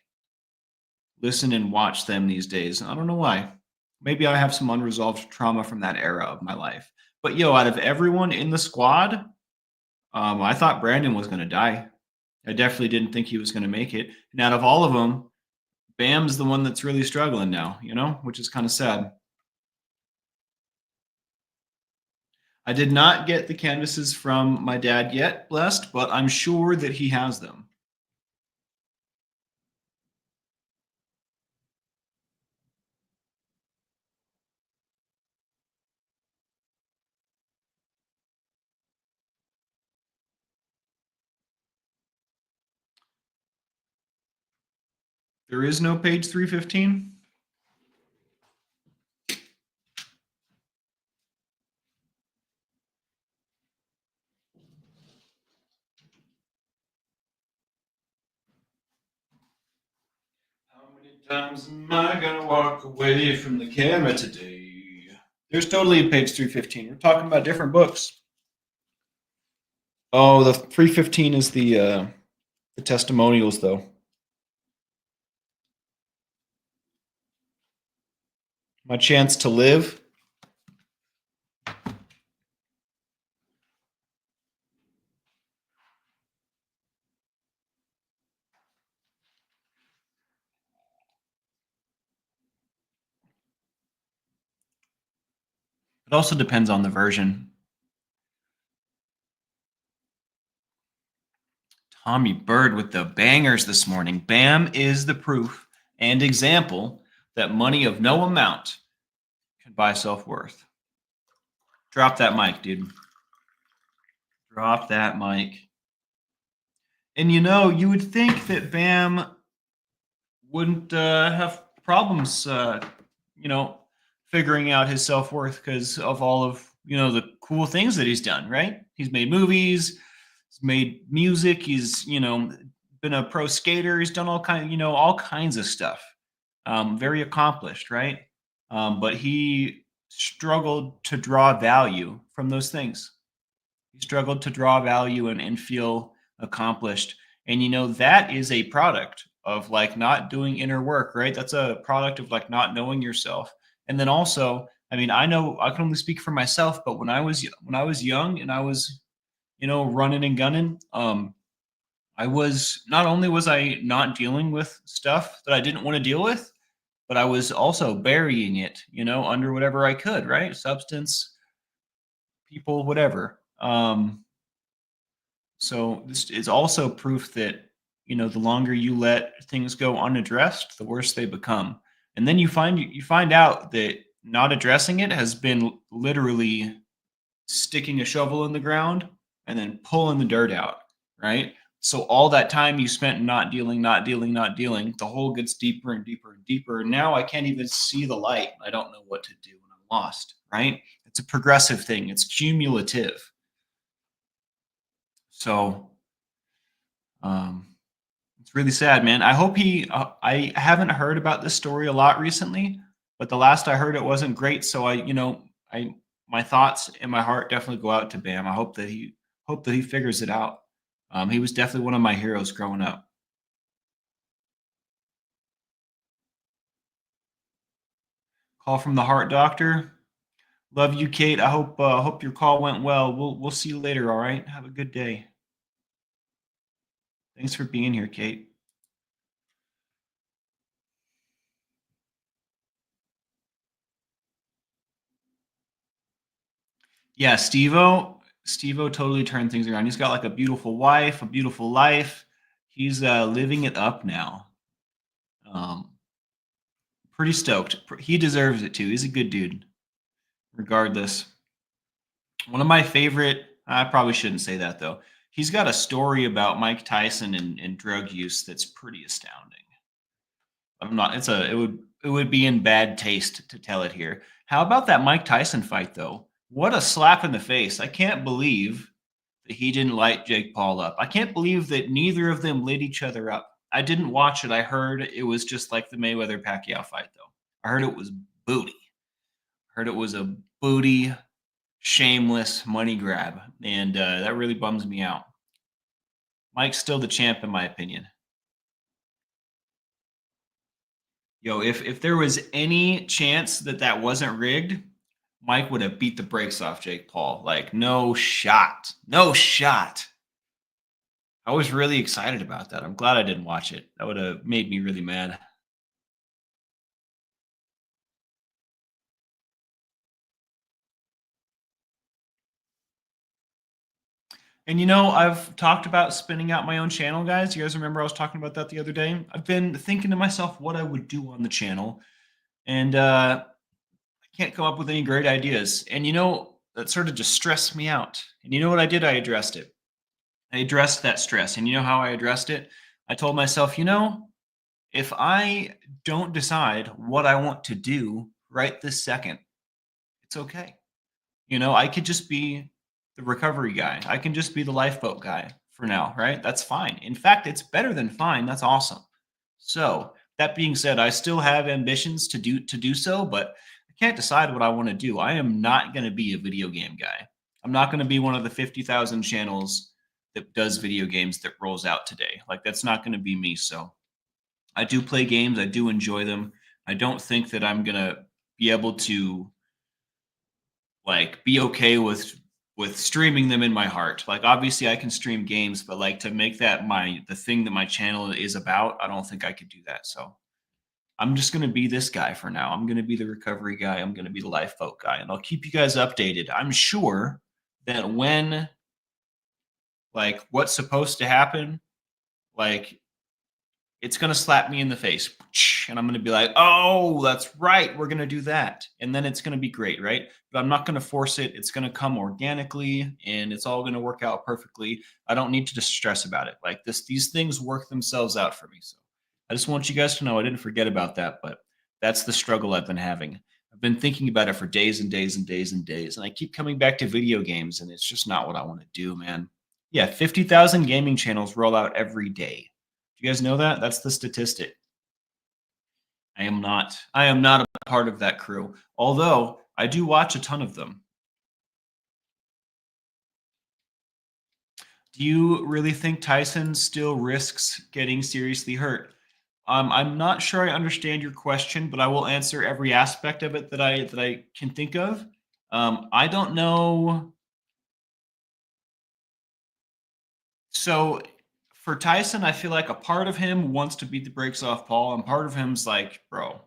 listen and watch them these days. I don't know why. Maybe I have some unresolved trauma from that era of my life. But yo, out of everyone in the squad, I thought Brandon was going to die. I definitely didn't think he was going to make it. And out of all of them, Bam's the one that's really struggling now, which is kind of sad. I did not get the canvases from my dad yet, blessed, but I'm sure that he has them. There is no page 315. How many times am I gonna walk away from the camera today? There's totally a page 315. We're talking about different books. Oh, the 315 is the testimonials, though. My chance to live. It also depends on the version. Tommy Bird with the bangers this morning. Bam is the proof and example that money of no amount can buy self worth. Drop that mic, dude. Drop that mic. And you would think that Bam wouldn't have problems, you know, figuring out his self worth because of all of the cool things that he's done. Right? He's made movies, he's made music, he's been a pro skater, he's done all kinds of stuff. Very accomplished, right? But he struggled to draw value from those things. He struggled to draw value and feel accomplished. And that is a product of like not doing inner work, right? That's a product of like not knowing yourself. And then also, I mean, I know I can only speak for myself, but when I was young and I was, running and gunning, I was not only was I not dealing with stuff that I didn't want to deal with, but I was also burying it, under whatever I could, right? Substance, people, whatever. So this is also proof that the longer you let things go unaddressed, the worse they become. And then you find out that not addressing it has been literally sticking a shovel in the ground and then pulling the dirt out, right? So all that time you spent not dealing, not dealing, not dealing, the hole gets deeper and deeper and deeper. Now I can't even see the light. I don't know what to do and I'm lost, right? It's a progressive thing. It's cumulative. So um, it's really sad, man. I hope I haven't heard about this story a lot recently, but the last I heard it wasn't great. So my thoughts and my heart definitely go out to Bam. I hope that he figures it out. He was definitely one of my heroes growing up. Call from the heart doctor. Love you, Kate. I hope your call went well. We'll see you later. All right. Have a good day. Thanks for being here, Kate. Yeah, Stevo totally turned things around. He's got like a beautiful wife, a beautiful life. He's living it up now. Um, Pretty stoked. He deserves it too. He's a good dude, regardless. One of my favorite. I probably shouldn't say that though. He's got a story about Mike Tyson and drug use that's pretty astounding. I'm not. It would be in bad taste to tell it here. How about that Mike Tyson fight though? What a slap in the face! I can't believe that he didn't light Jake Paul up. I can't believe that neither of them lit each other up. I didn't watch it. I heard it was just like the Mayweather Pacquiao fight though. I heard it was booty. I heard it was a booty, shameless money grab, and that really bums me out. Mike's still the champ in my opinion. Yo, if there was any chance that that wasn't rigged, Mike would have beat the brakes off Jake Paul. Like, no shot. No shot. I was really excited about that. I'm glad I didn't watch it. That would have made me really mad. And I've talked about spinning out my own channel, guys. You guys remember I was talking about that the other day? I've been thinking to myself what I would do on the channel, and I can't come up with any great ideas. And that sort of just stressed me out. And you know what I did? I addressed it. I addressed that stress. And you know how I addressed it? I told myself, if I don't decide what I want to do right this second, it's okay. I could just be the recovery guy. I can just be the lifeboat guy for now, right? That's fine. In fact, it's better than fine. That's awesome. So, that being said, I still have ambitions to do so, but I can't decide what I want to do. I am not going to be a video game guy. I'm not going to be one of the 50,000 channels that does video games that rolls out today. Like that's not going to be me. So, I do play games. I do enjoy them. I don't think that I'm going to be able to like be okay with streaming them in my heart. Like obviously I can stream games, but like to make that the thing that my channel is about, I don't think I could do that. So I'm just going to be this guy for now. I'm going to be the recovery guy. I'm going to be the lifeboat guy, and I'll keep you guys updated. I'm sure that when like what's supposed to happen, like it's going to slap me in the face and I'm going to be like, oh, that's right, we're going to do that, and then it's going to be great, right? But I'm not going to force it. It's going to come organically and it's all going to work out perfectly. I don't need to just stress about it. Like these things work themselves out for me. So I just want you guys to know I didn't forget about that, but that's the struggle I've been having. I've been thinking about it for days and days and days and days, and I keep coming back to video games, and it's just not what I want to do, man. Yeah, 50,000 gaming channels roll out every day. Do you guys know that? That's the statistic. I am not. I am not a part of that crew. Although I do watch a ton of them. Do you really think Tyson still risks getting seriously hurt? I'm not sure I understand your question, but I will answer every aspect of it that I can think of. I don't know. So for Tyson, I feel like a part of him wants to beat the brakes off Paul, and part of him's like, bro,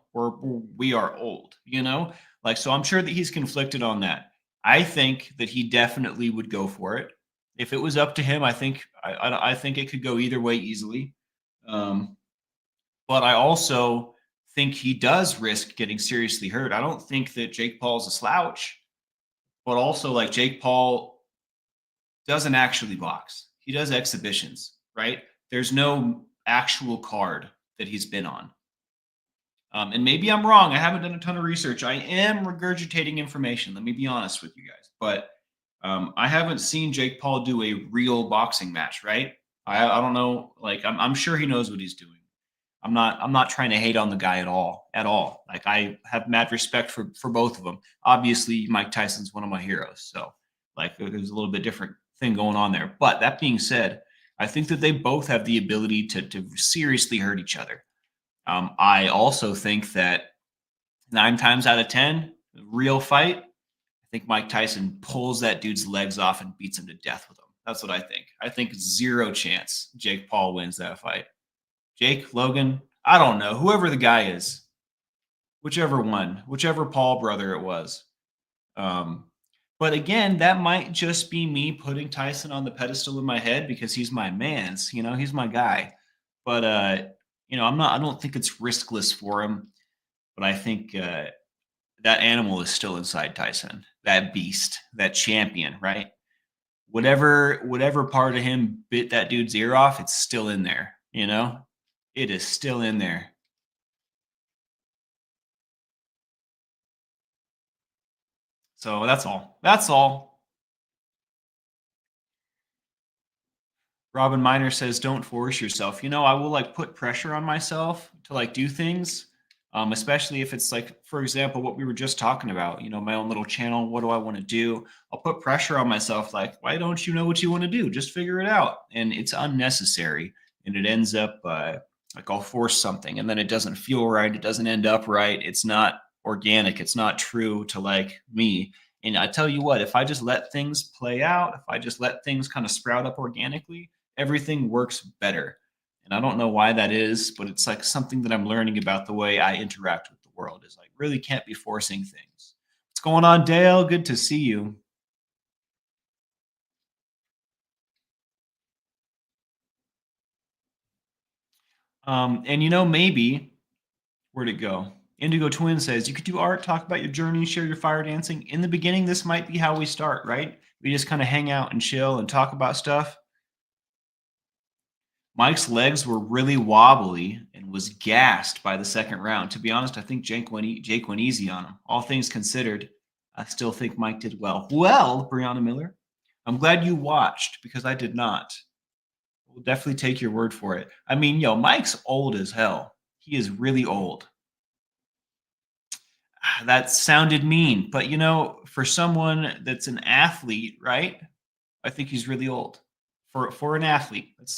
we are old, you know? Like, so I'm sure that he's conflicted on that. I think that he definitely would go for it. If it was up to him, I think it could go either way easily. Um, but I also think he does risk getting seriously hurt. I don't think that Jake Paul's a slouch, but also like Jake Paul doesn't actually box. He does exhibitions, right? There's no actual card that he's been on. And maybe I'm wrong. I haven't done a ton of research. I am regurgitating information. Let me be honest with you guys. But I haven't seen Jake Paul do a real boxing match, right? I don't know. Like I'm sure he knows what he's doing. I'm not trying to hate on the guy at all. At all. Like I have mad respect for both of them. Obviously, Mike Tyson's one of my heroes. So like there's a little bit different thing going on there. But that being said, I think that they both have the ability to seriously hurt each other. I also think that 9 times out of 10, real fight, I think Mike Tyson pulls that dude's legs off and beats him to death with them. That's what I think. I think zero chance Jake Paul wins that fight. Jake, Logan, I don't know. Whoever the guy is, whichever one, whichever Paul brother it was. Um, but again, that might just be me putting Tyson on the pedestal in my head because he's my man's, he's my guy. But I don't think it's riskless for him, but I think that animal is still inside Tyson, that beast, that champion, right? Whatever part of him bit that dude's ear off, it's still in there, It is still in there. So that's all. That's all. Robin Miner says, "Don't force yourself." I will like put pressure on myself to like do things, especially if it's like, for example, what we were just talking about. My own little channel. What do I want to do? I'll put pressure on myself. Like, why don't you know what you want to do? Just figure it out. And it's unnecessary, and it ends up like I'll force something, and then it doesn't feel right. It doesn't end up right. It's not organic. It's not true to like me. And I tell you what, if I just let things play out, if I just let things kind of sprout up organically, everything works better. And I don't know why that is, but it's like something that I'm learning about the way I interact with the world is like really can't be forcing things. What's going on, Dale? Good to see you. And maybe where'd it go? Indigo Twin says you could do art, talk about your journey, share your fire dancing. In the beginning, this might be how we start, right? We just kind of hang out and chill and talk about stuff. Mike's legs were really wobbly and was gassed by the second round. To be honest, I think Jake went easy on him. All things considered, I still think Mike did well. Well, Brianna Miller, I'm glad you watched because I did not. We'll definitely take your word for it. I mean, Mike's old as hell. He is really old. That sounded mean, but for someone that's an athlete, right? I think he's really old for an athlete. Let's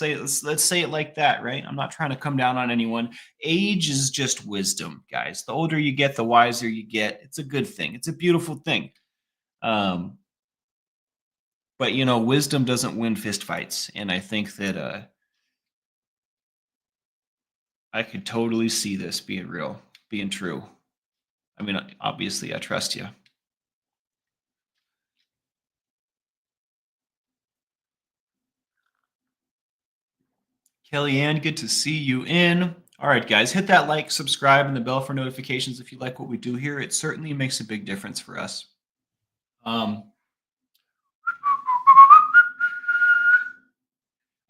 say it like that, right? I'm not trying to come down on anyone. Age is just wisdom, guys. The older you get, the wiser you get. It's a good thing. It's a beautiful thing. Um, but wisdom doesn't win fist fights, and I think that I could totally see this being real, being true. I mean, obviously, I trust you. Kellyanne, good to see you in. All right, guys, hit that like, subscribe, and the bell for notifications if you like what we do here. It certainly makes a big difference for us. Um,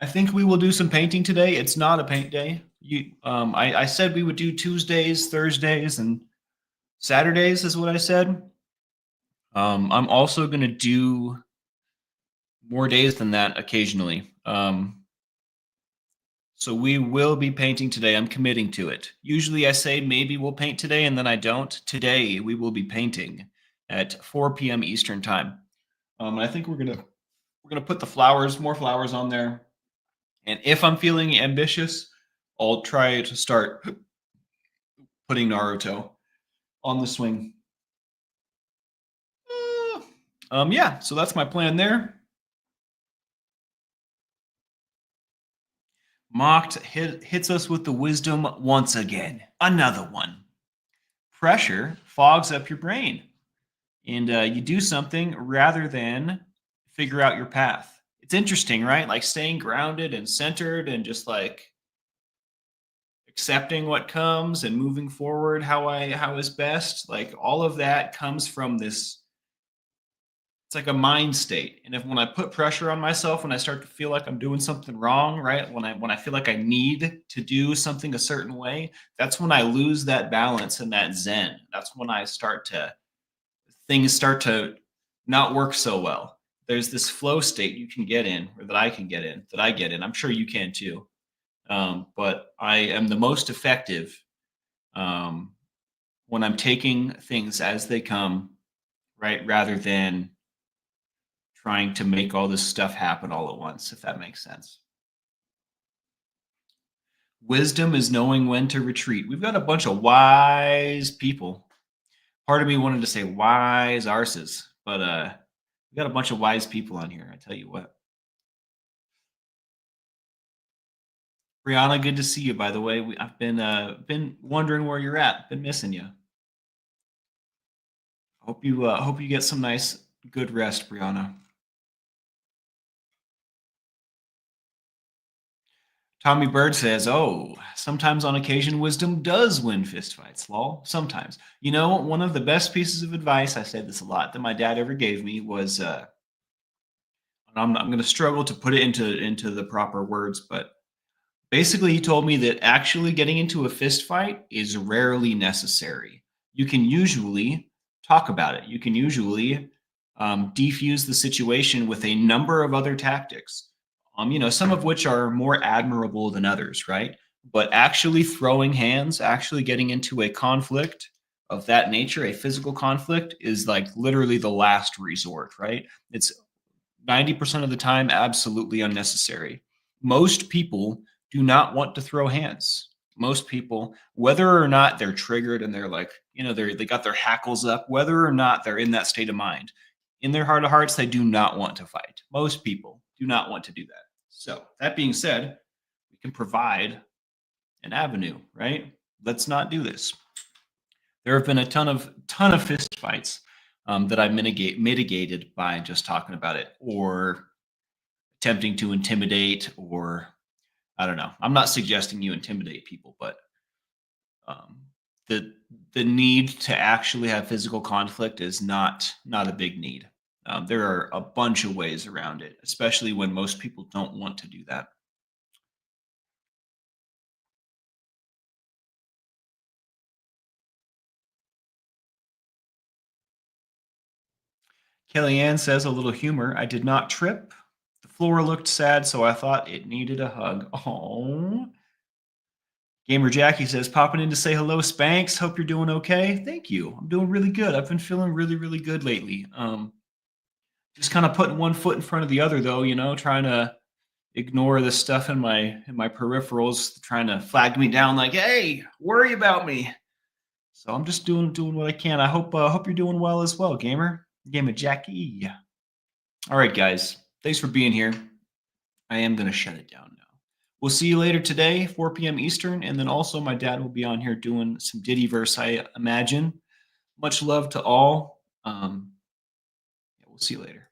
I think we will do some painting today. It's not a paint day. I said we would do Tuesdays, Thursdays, and Saturdays is what I said. I'm also going to do more days than that occasionally. So we will be painting today. I'm committing to it. Usually I say maybe we'll paint today and then I don't. Today we will be painting at 4 p.m. Eastern time. I think we're gonna put the flowers, more flowers on there. And if I'm feeling ambitious, I'll try to start putting Naruto on the swing. Yeah, so that's my plan there. Mocked hits us with the wisdom once again. Another one. Pressure fogs up your brain, and you do something rather than figure out your path. It's interesting, right? Like staying grounded and centered and just like accepting what comes and moving forward how is best. Like all of that comes from this, it's like a mind state. And if when I put pressure on myself, when I start to feel like I'm doing something wrong, right? When I feel like I need to do something a certain way, that's when I lose that balance and that zen. That's when I start to things start to not work so well. There's this flow state you can get in, or that I can get in, that I get in. I'm sure you can too. But I am the most effective um, when I'm taking things as they come, right? Rather than trying to make all this stuff happen all at once, if that makes sense. Wisdom is knowing when to retreat. We've got a bunch of wise people. Part of me wanted to say wise arses, but we got a bunch of wise people on here. I tell you what. Brianna, good to see you. By the way, I've been wondering where you're at. Been missing you. Hope you get some nice good rest, Brianna. Tommy Bird says, "Oh, sometimes on occasion, wisdom does win fistfights. Lol. Sometimes, you know, one of the best pieces of advice, I said this a lot, that my dad ever gave me was, I'm going to struggle to put it into the proper words, but basically, he told me that actually getting into a fist fight is rarely necessary. You can usually talk about it. You can usually defuse the situation with a number of other tactics. Some of which are more admirable than others, right? But actually throwing hands, actually getting into a conflict of that nature, a physical conflict, is like literally the last resort, right? It's 90% of the time absolutely unnecessary. Most people do not want to throw hands. Most people, whether or not they're triggered and they're like, they got their hackles up, whether or not they're in that state of mind, in their heart of hearts, they do not want to fight. Most people do not want to do that. So, that being said, we can provide an avenue, right? Let's not do this. There have been a ton of fist fights that I mitigated by just talking about it or attempting to intimidate, or I don't know. I'm not suggesting you intimidate people, but um, the the need to actually have physical conflict is not a big need. There are a bunch of ways around it, especially when most people don't want to do that. Kellyanne says, a little humor. I did not trip. The floor looked sad, so I thought it needed a hug. Oh. Gamer Jackie says, popping in to say hello, Spanx. Hope you're doing okay. Thank you. I'm doing really good. I've been feeling really, really good lately. Just kind of putting one foot in front of the other, though. Trying to ignore the stuff in my peripherals, trying to flag me down, like, hey, worry about me. So I'm just doing what I can. I hope you're doing well as well, Gamer Jackie. All right, guys. Thanks for being here. I am gonna shut it down now. We'll see you later today, 4 p.m. Eastern. And then also, my dad will be on here doing some Diddy verse, I imagine. Much love to all. Yeah, we'll see you later.